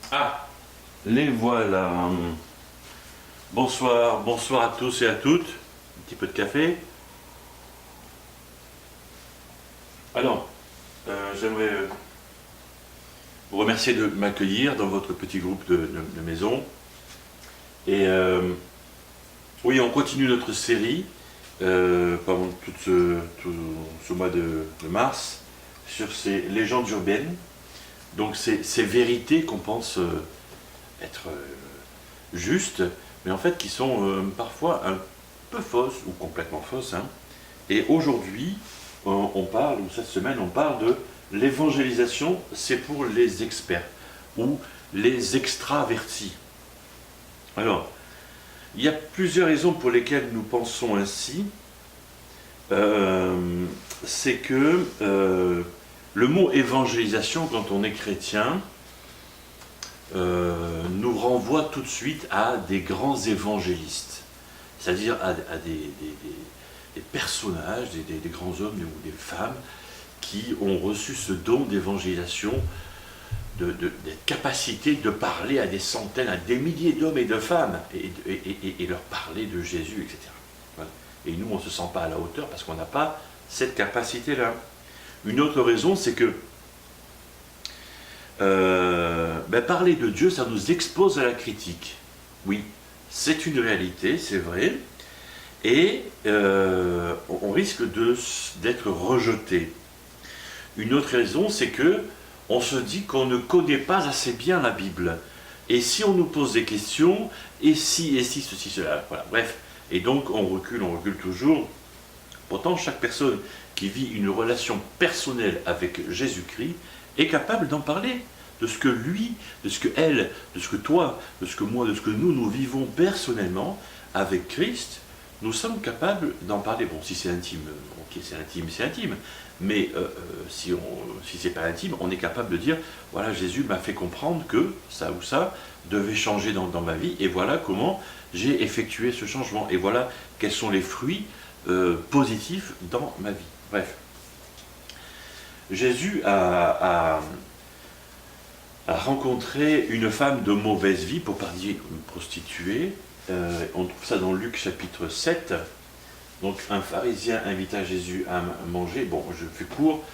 Ah, les voilà. Bonsoir, bonsoir à tous et à toutes. Un petit peu de café. Alors, j'aimerais vous remercier de m'accueillir dans votre petit groupe de maison. Et oui, on continue notre série pendant tout ce mois de mars sur ces légendes urbaines. Donc ces vérités qu'on pense être justes, mais en fait qui sont parfois un peu fausses ou complètement fausses, hein. Et aujourd'hui, on parle, ou cette semaine, on parle de l'évangélisation, c'est pour les experts ou les extravertis. Alors, il y a plusieurs raisons pour lesquelles nous pensons ainsi. C'est que le mot évangélisation, quand on est chrétien, nous renvoie tout de suite à des grands évangélistes, c'est-à-dire à des personnages, des grands hommes ou des femmes qui ont reçu ce don d'évangélisation, des capacités de parler à des centaines, à des milliers d'hommes et de femmes et leur parler de Jésus, etc. Voilà. Et nous, on ne se sent pas à la hauteur parce qu'on n'a pas cette capacité-là. Une autre raison, c'est que parler de Dieu, ça nous expose à la critique. Oui, c'est une réalité, c'est vrai, et on risque d'être rejeté. Une autre raison, c'est que on se dit qu'on ne connaît pas assez bien la Bible. Et si on nous pose des questions, et si, ceci, cela, voilà, bref. Et donc on recule toujours. Pourtant, chaque personne qui vit une relation personnelle avec Jésus-Christ est capable d'en parler, de ce que lui, de ce que elle, de ce que toi, de ce que moi, de ce que nous vivons personnellement avec Christ. Nous sommes capables d'en parler. Bon, si c'est intime, ok, c'est intime. Mais si c'est pas intime, on est capable de dire, voilà, Jésus m'a fait comprendre que ça ou ça devait changer dans ma vie, et voilà comment j'ai effectué ce changement, et voilà quels sont les fruits positifs dans ma vie. Bref. Jésus a rencontré une femme de mauvaise vie, pour pas dire une prostituée. On trouve ça dans Luc chapitre 7. Donc un pharisien invita Jésus à manger. Bon, je fais court.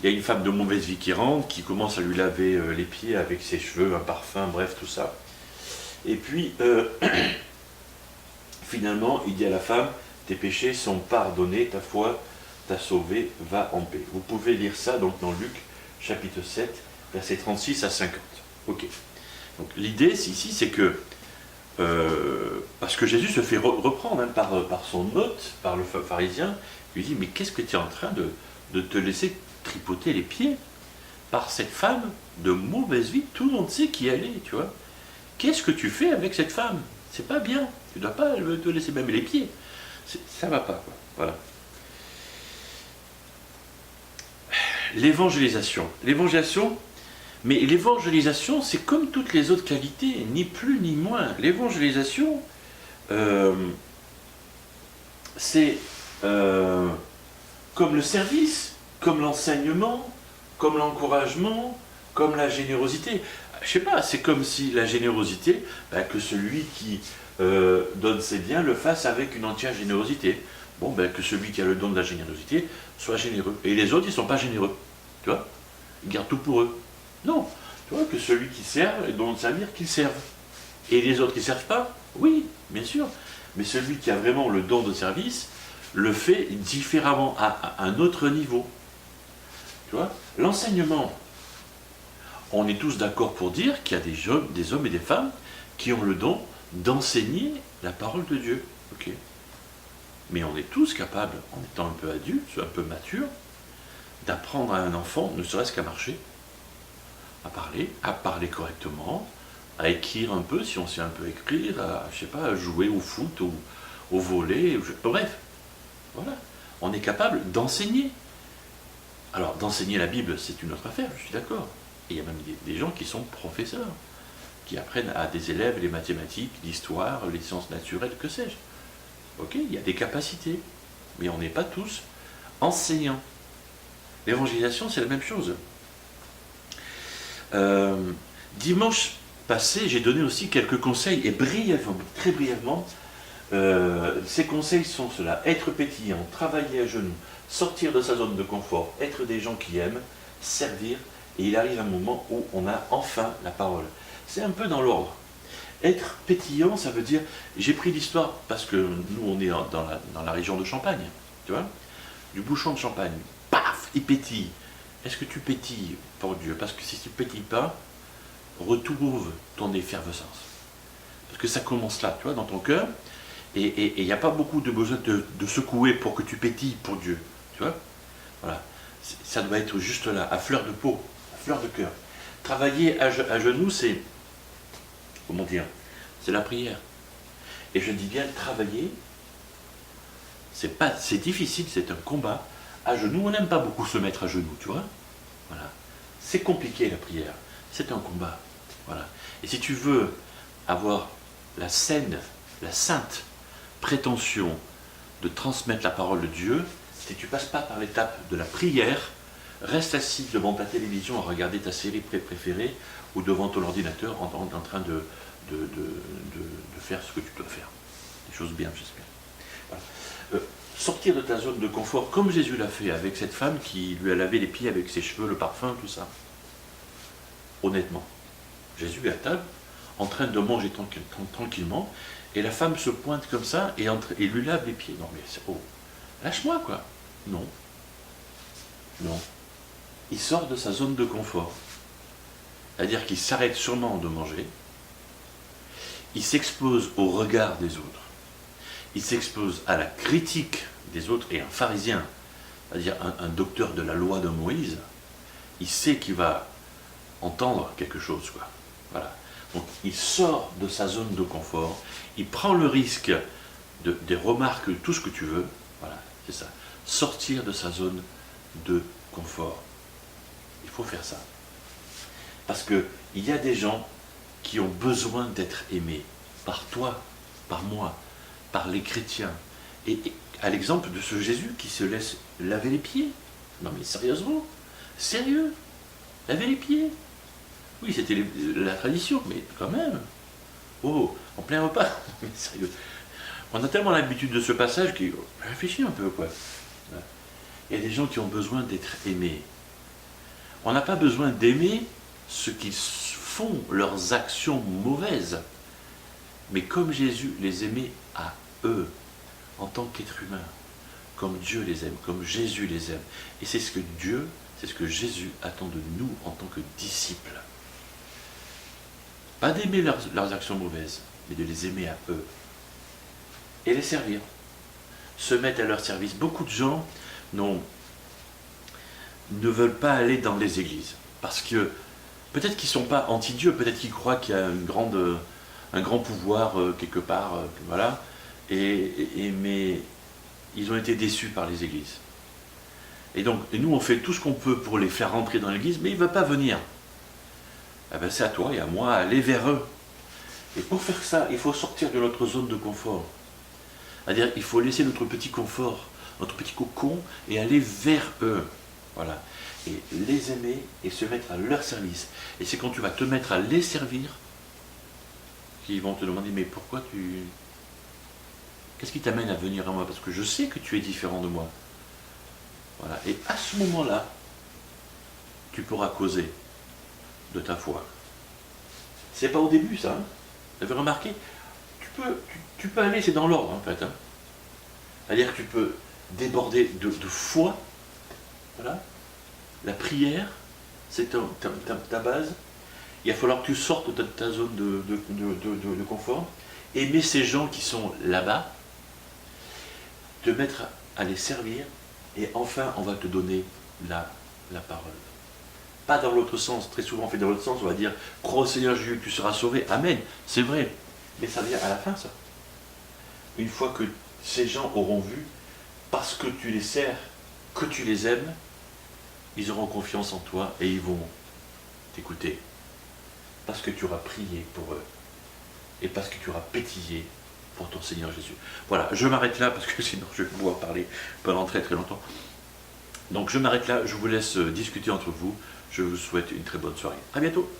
Il y a une femme de mauvaise vie qui rentre, qui commence à lui laver les pieds avec ses cheveux, un parfum, bref, tout ça. Et puis, finalement, il dit à la femme, tes péchés sont pardonnés, ta foi t'a sauvé, va en paix. Vous pouvez lire ça donc dans Luc chapitre 7, versets 36 à 50. Ok. Donc l'idée ici, c'est que parce que Jésus se fait reprendre par son hôte, par le pharisien, il lui dit, mais qu'est-ce que tu es en train de te laisser tripoter les pieds par cette femme de mauvaise vie, tout le monde sait qui elle est, tu vois. Qu'est-ce que tu fais avec cette femme? C'est pas bien, tu ne dois pas te laisser même les pieds. Ça va pas, quoi. Voilà. L'évangélisation. Mais l'évangélisation, c'est comme toutes les autres qualités, ni plus ni moins. L'évangélisation, c'est comme le service, comme l'enseignement, comme l'encouragement, comme la générosité. Je sais pas, c'est comme si la générosité, que celui qui donne ses biens le fasse avec une entière générosité. Bon, que celui qui a le don de la générosité soit généreux. Et les autres, ils ne sont pas généreux. Tu vois? Ils gardent tout pour eux. Non. Tu vois, que celui qui sert et dont servir, qu'il serve. Et les autres qui ne servent pas? Oui, bien sûr. Mais celui qui a vraiment le don de service le fait différemment, à un autre niveau. Tu vois? L'enseignement. On est tous d'accord pour dire qu'il y a des hommes et des femmes qui ont le don d'enseigner la parole de Dieu. Ok. Mais on est tous capables, en étant un peu adulte, un peu mature, d'apprendre à un enfant, ne serait-ce qu'à marcher, à parler correctement, à écrire un peu, si on sait un peu écrire, à jouer au foot, au volley, bref. Voilà. On est capable d'enseigner. Alors, d'enseigner la Bible, c'est une autre affaire, je suis d'accord. Et il y a même des gens qui sont professeurs, qui apprennent à des élèves les mathématiques, l'histoire, les sciences naturelles, que sais-je. Ok, il y a des capacités, mais on n'est pas tous enseignants. L'évangélisation, c'est la même chose. Dimanche passé, j'ai donné aussi quelques conseils, et brièvement, très brièvement, ces conseils sont ceux-là: être pétillant, travailler à genoux, sortir de sa zone de confort, être des gens qui aiment, servir, et il arrive un moment où on a enfin la parole. C'est un peu dans l'ordre. Être pétillant, ça veut dire, j'ai pris l'histoire parce que nous on est dans la région de Champagne, tu vois, du bouchon de Champagne, paf, il pétille. Est-ce que tu pétilles pour Dieu? Parce que si tu ne pétilles pas, retrouve ton effervescence. Parce que ça commence là, tu vois, dans ton cœur, et il n'y a pas beaucoup de besoin de secouer pour que tu pétilles pour Dieu, tu vois. Voilà, ça doit être juste là, à fleur de peau, à fleur de cœur. Travailler à genoux, c'est, comment dire, c'est la prière. Et je dis bien travailler, c'est difficile, c'est un combat. À genoux, on n'aime pas beaucoup se mettre à genoux, tu vois. Voilà, c'est compliqué la prière, c'est un combat. Voilà. Et si tu veux avoir la sainte prétention de transmettre la parole de Dieu, si tu ne passes pas par l'étape de la prière, reste assis devant ta télévision à regarder ta série préférée ou devant ton ordinateur en train de faire ce que tu dois faire. Des choses bien, j'espère. Voilà. Sortir de ta zone de confort, comme Jésus l'a fait avec cette femme qui lui a lavé les pieds avec ses cheveux, le parfum, tout ça. Honnêtement, Jésus est à table, en train de manger tranquillement, et la femme se pointe comme ça et lui lave les pieds. Non mais, lâche-moi quoi. Non. Non. Il sort de sa zone de confort. C'est-à-dire qu'il s'arrête sûrement de manger, il s'expose au regard des autres, il s'expose à la critique des autres, et un pharisien, c'est-à-dire un docteur de la loi de Moïse, il sait qu'il va entendre quelque chose, quoi. Voilà. Donc il sort de sa zone de confort, il prend le risque des remarques, tout ce que tu veux, voilà, c'est ça. Sortir de sa zone de confort. Il faut faire ça. Parce qu'il y a des gens qui ont besoin d'être aimés par toi, par moi, par les chrétiens. Et à l'exemple de ce Jésus qui se laisse laver les pieds. Non mais sérieusement, sérieux, laver les pieds. Oui, c'était la tradition, mais quand même. Oh, en plein repas. Mais sérieux. On a tellement l'habitude de ce passage qu'il réfléchit un peu, quoi. Il y a des gens qui ont besoin d'être aimés. On n'a pas besoin d'aimer ceux qui font leurs actions mauvaises. Mais comme Jésus les aimait à eux, en tant qu'être humain, comme Dieu les aime, comme Jésus les aime. Et c'est ce que Jésus attend de nous en tant que disciples. Pas d'aimer leurs actions mauvaises, mais de les aimer à eux. Et les servir. Se mettre à leur service. Beaucoup de gens ne veulent pas aller dans les églises. Parce que peut-être qu'ils ne sont pas anti-Dieu, peut-être qu'ils croient qu'il y a un grand pouvoir quelque part, voilà. Mais ils ont été déçus par les églises. Et nous, on fait tout ce qu'on peut pour les faire rentrer dans l'église, mais ils ne veulent pas venir. Eh ben, c'est à toi et à moi aller vers eux. Et pour faire ça, il faut sortir de notre zone de confort. C'est-à-dire, il faut laisser notre petit confort, notre petit cocon, et aller vers eux. Voilà. Et les aimer et se mettre à leur service. Et c'est quand tu vas te mettre à les servir qu'ils vont te demander, mais pourquoi tu... Qu'est-ce qui t'amène à venir à moi? Parce que je sais que tu es différent de moi. Voilà. Et à ce moment-là, tu pourras causer de ta foi. C'est pas au début, ça. Hein. Vous avez remarqué? Tu peux aller, c'est dans l'ordre, en fait. Hein. C'est-à-dire que tu peux déborder de foi. Voilà. La prière, c'est ta base. Il va falloir que tu sortes de ta zone de confort. Aimer ces gens qui sont là-bas. Te mettre à les servir. Et enfin, on va te donner la parole. Pas dans l'autre sens. Très souvent, on fait dans l'autre sens. On va dire, crois au Seigneur Jésus, tu seras sauvé. Amen. C'est vrai. Mais ça vient à la fin, ça. Une fois que ces gens auront vu, parce que tu les sers, que tu les aimes, ils auront confiance en toi et ils vont t'écouter. Parce que tu auras prié pour eux. Et parce que tu auras pétillé pour ton Seigneur Jésus. Voilà, je m'arrête là parce que sinon je vais pouvoir parler pendant très très longtemps. Donc je m'arrête là, je vous laisse discuter entre vous. Je vous souhaite une très bonne soirée. À bientôt.